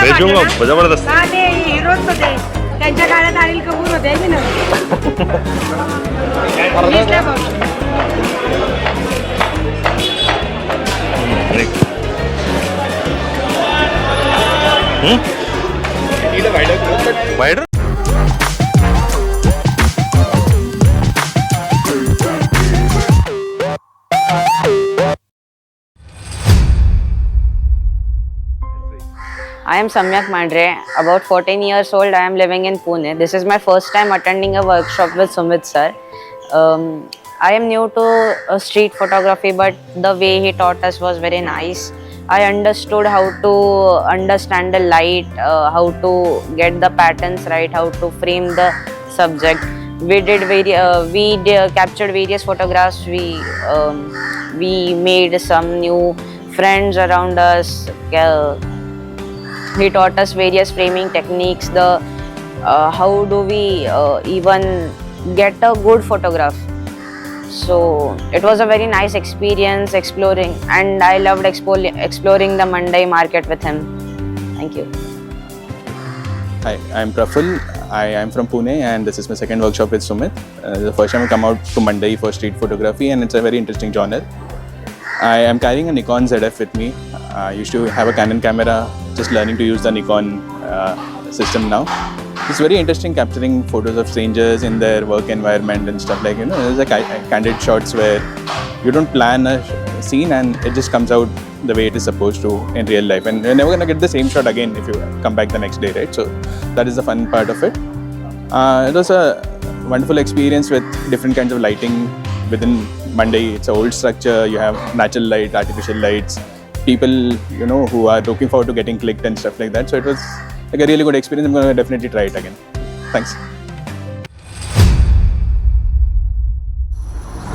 बेचूंगा जबरदस्त. ते हिरोच होते त्यांच्या काळात अनिल कपूर होते की ना. Wider I am Ssamyak, about 14 years old. I am living in Pune. This is my first time attending a workshop with Sumit sir. I am new to street photography, but the way he taught us was very nice. I understood how to understand the light, how to get the patterns right, how to frame the subject. We captured various photographs. We made some new friends around us. He taught us various framing techniques, how do we even get a good photograph. So it was a very nice experience exploring, and I loved exploring the Mandai Market with him. Thank you. Hi, I'm Praful. I am from Pune, and this is my second workshop with Sumit. The first time I come out to Mandai for street photography, and it's a very interesting genre. I am carrying a Nikon ZF with me. I used to have a Canon camera, just learning to use the Nikon system now. It's very interesting capturing photos of strangers in their work environment and stuff like, there's like candid shots where you don't plan a scene and it just comes out the way it is supposed to in real life. And you're never going to get the same shot again if you come back the next day, right? So that is the fun part of it. It was a wonderful experience with different kinds of lighting within Mandai. It's an old structure. You have natural light, artificial lights, people, who are looking forward to getting clicked and stuff like that. So it was like a really good experience. I'm going to definitely try it again. Thanks.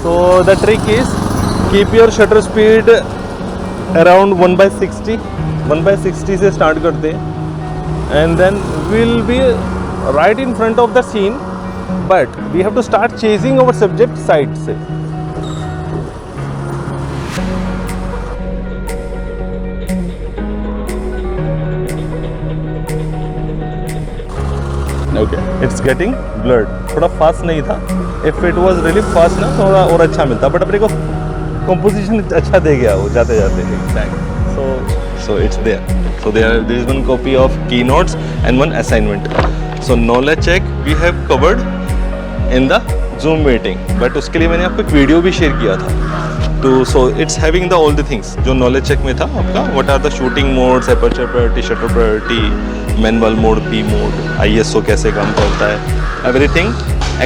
So the trick is keep your shutter speed around 1/60. 1/60 से start करते हैं, and then we'll be right in front of the scene, but we have to start chasing our subject side से. Okay. It's getting blurred. थोड़ा fast नहीं था. If it was really fast ना थोड़ा और अच्छा मिलता. But अपने को composition अच्छा दे गया वो जाते जाते. Exactly. So it's there. So there is one copy of keynotes and one assignment. So knowledge check we have covered in the Zoom meeting. But उसके लिए मैंने आपको एक वीडियो भी शेयर किया था. So it's having all the things जो knowledge check में था आपका. What are the shooting modes, aperture priority, shutter priority, manual mode, P mode, ISO कैसे काम करता है, everything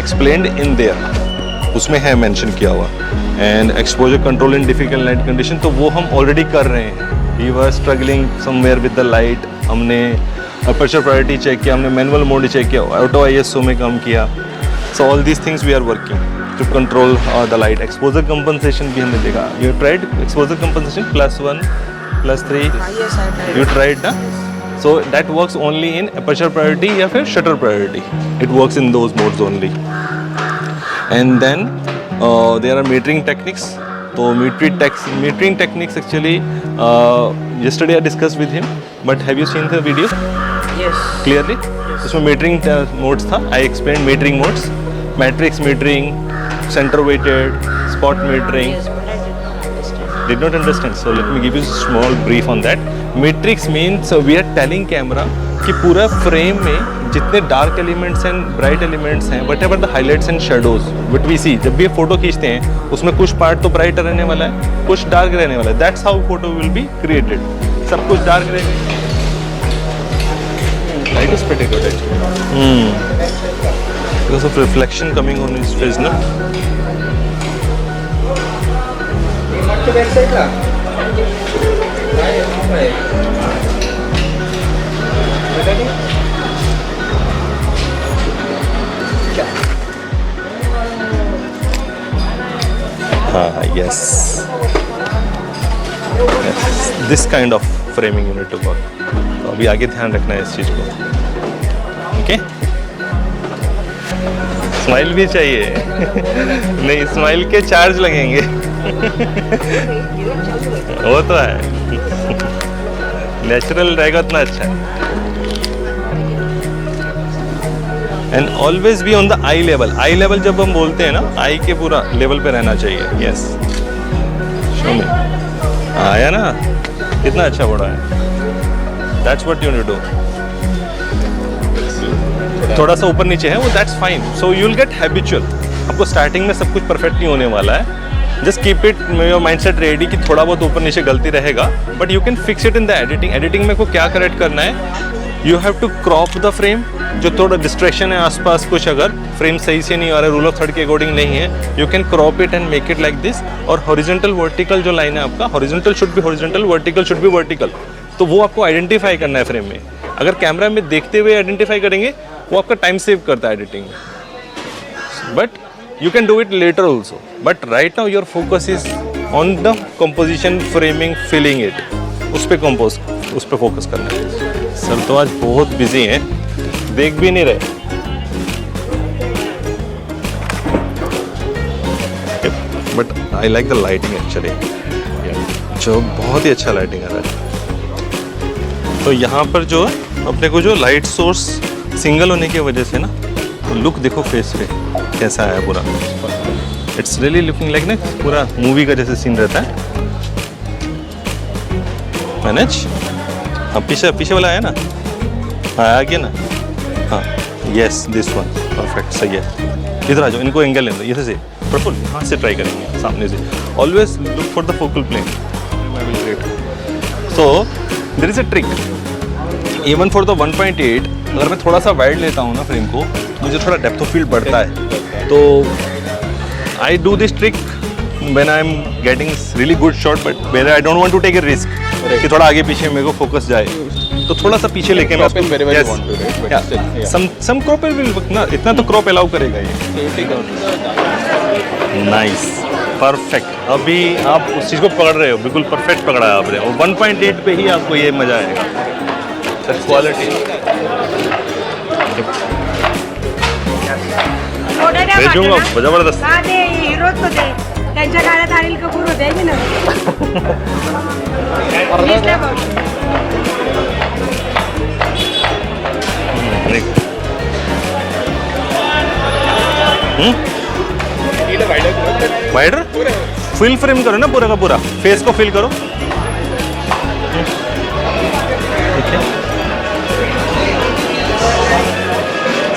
explained in there. उसमें है mention किया हुआ. And exposure control in difficult light condition, तो वो हम already कर रहे हैं. We were struggling somewhere with the light. हमने aperture priority check किया, हमने manual mode check किया, auto ISO में काम किया. So all these things we are working to control the light. Exposure compensation भी हमने देखा. You tried exposure compensation +1, +3? Yes, I tried. You tried ना? So that works only in aperture priority या फिर shutter priority. It works in those modes only. And then there are metering techniques. So metering techniques actually yesterday I discussed with him. But have you seen the video? Yes. Clearly? Yes. उसमें metering modes था. I explained metering modes. Matrix metering, center weighted, spot metering. Yes, but I Did not understand. So let me give you a small brief on that. Matrix means we are telling camera कि पूरा frame में जितने dark elements and bright elements हैं, whatever the highlights and shadows, what we see, जब भी ये photo खींचते हैं, उसमें कुछ part तो bright रहने वाला है, कुछ dark रहने वाला है. That's how photo will be created. सब कुछ dark रहेगा. Light is pretty good actually. Because of reflection coming on his face, no? Yes. This kind of framing you need to work. तो अभी आगे ध्यान रखना है इस चीज को. Okay? स्माइल भी चाहिए. नहीं, स्माइल के चार्ज लगेंगे. वो तो है. नेचुरल रहेगा उतना अच्छा है। And always be on the I level. I level जब हम बोलते हैं ना, आई के पूरा लेवल पे रहना चाहिए। Yes, show me. आया ना, कितना अच्छा बड़ा है। That's what you need to do. थोड़ा सा ऊपर नीचे है वो, that's fine. So you will get habitual. आपको स्टार्टिंग में सब कुछ परफेक्ट नहीं होने वाला है। Just keep it your mindset ready कि थोड़ा बहुत ऊपर नीचे गलती रहेगा, but you can fix it in the editing. Editing में को क्या करेक्ट करना है, you have to crop the frame. जो थोड़ा डिस्ट्रैक्शन है आसपास, कुछ अगर फ्रेम सही से नहीं आ रहा है, रूल ऑफ थर्ड के अकॉर्डिंग नहीं है, you can crop it and make it like this. और हॉरिजॉन्टल वर्टिकल जो लाइन है आपका, horizontal should be horizontal, vertical should be vertical. तो वो आपको आइडेंटिफाई करना है फ्रेम में। अगर कैमरा में देखते हुए आइडेंटिफाई करेंगे, वो आपका टाइम सेव करता है एडिटिंग में। But you can do it later also, but right now your focus is on the composition, framing, filling it. उस पे कंपोज, उस पे फोकस करना है। सर तो आज बहुत बिजी हैं, देख भी नहीं रहे। But I like the lighting actually, जो बहुत ही अच्छा लाइटिंग आ रहा है। तो यहाँ पर जो अपने को जो लाइट सोर्स सिंगल होने की वजह से ना, लुक देखो फेस पे कैसा है पूरा। इट्स रियली लुकिंग लाइक ना पूरा मूवी का जैसे सीन रहता है। मैनेज, हाँ पीछे वाला है ना, हाँ आ गया ना, हाँ यस दिस वन परफेक्ट, सही है। इधर आ जाओ, इनको एंगल लेना, इधर से प्रफुल हाथ से ट्राई करेंगे सामने से। Always look for the focal plane. So there is a trick even for the 1.8। अगर मैं थोड़ा सा वाइड लेता हूँ ना फ्रेम को, मुझे थोड़ा डेप्थ ऑफ फील्ड बढ़ता है। तो I do this trick when I am getting really good shot, but when I don't want to take a risk कि थोड़ा आगे पीछे मेरे को फोकस जाए, तो थोड़ा सा पीछे लेके मैं सम क्रॉप विल ना, इतना तो क्रॉप अलाउ करेगा ये। Nice, perfect. अभी आप उस चीज़ को पकड़ रहे हो, बिल्कुल परफेक्ट पकड़ा है आपने। और 1.8 पे ही आपको ये मजा आएगा। क्वालिटी भेजूंगा जबरदस्त। हा दे, हिरोच होते त्यांच्या काळात अनिल कपूर होते की ना। दिसले बघ. वाइडर फिल फ्रेम करो ना पूरा का पूरा, फेस को फिल करो। ठीक है,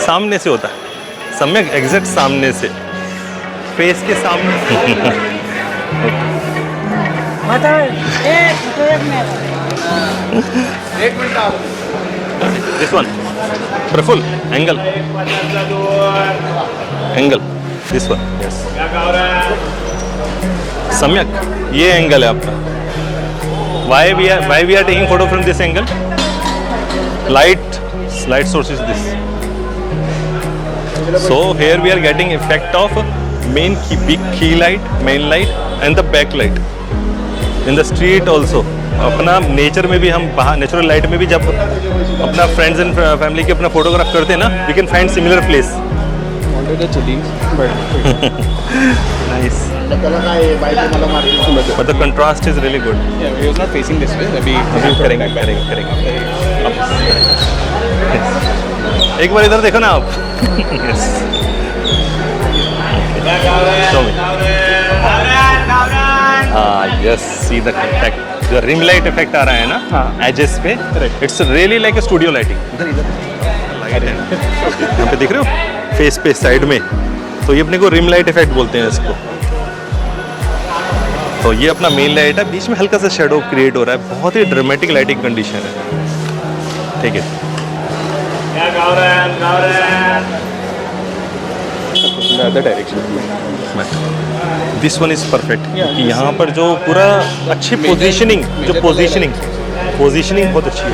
सामने से होता है सम्यक, एग्जैक्ट सामने से, फेस के सामने। This one Praful angle, this one yes. सम्यक, ये एंगल है आपका। Why we are taking photo from this angle? Light source is this. So here we are getting effect of main key light, main light and the back light. In the street also. अपना nature में भी हम बाहर natural light में भी जब अपना friends and family के अपना फोटोग्राफ करते हैं ना, we can find similar place. Nice. But the contrast is really good. Yeah, he was not facing this way. Maybe करेंगे. एक बार इधर देखो ना आप। Yes. Show me. Yes. See the effect. जो रिम लाइट इफेक्ट आ रहा है ना एजेस पे, it's really like a studio lighting. इधर यहाँ पे देख रहे हो फेस पे साइड में, तो ये अपने को रिम लाइट इफेक्ट बोलते हैं इसको। तो ये अपना मेन लाइट है, बीच में हल्का सा शेडो क्रिएट हो रहा है, बहुत ही ड्रामेटिक लाइटिंग कंडीशन है। ठीक है, दिस वन इज परफेक्ट। यहाँ पर जो पूरा अच्छी पोजीशनिंग बहुत अच्छी है।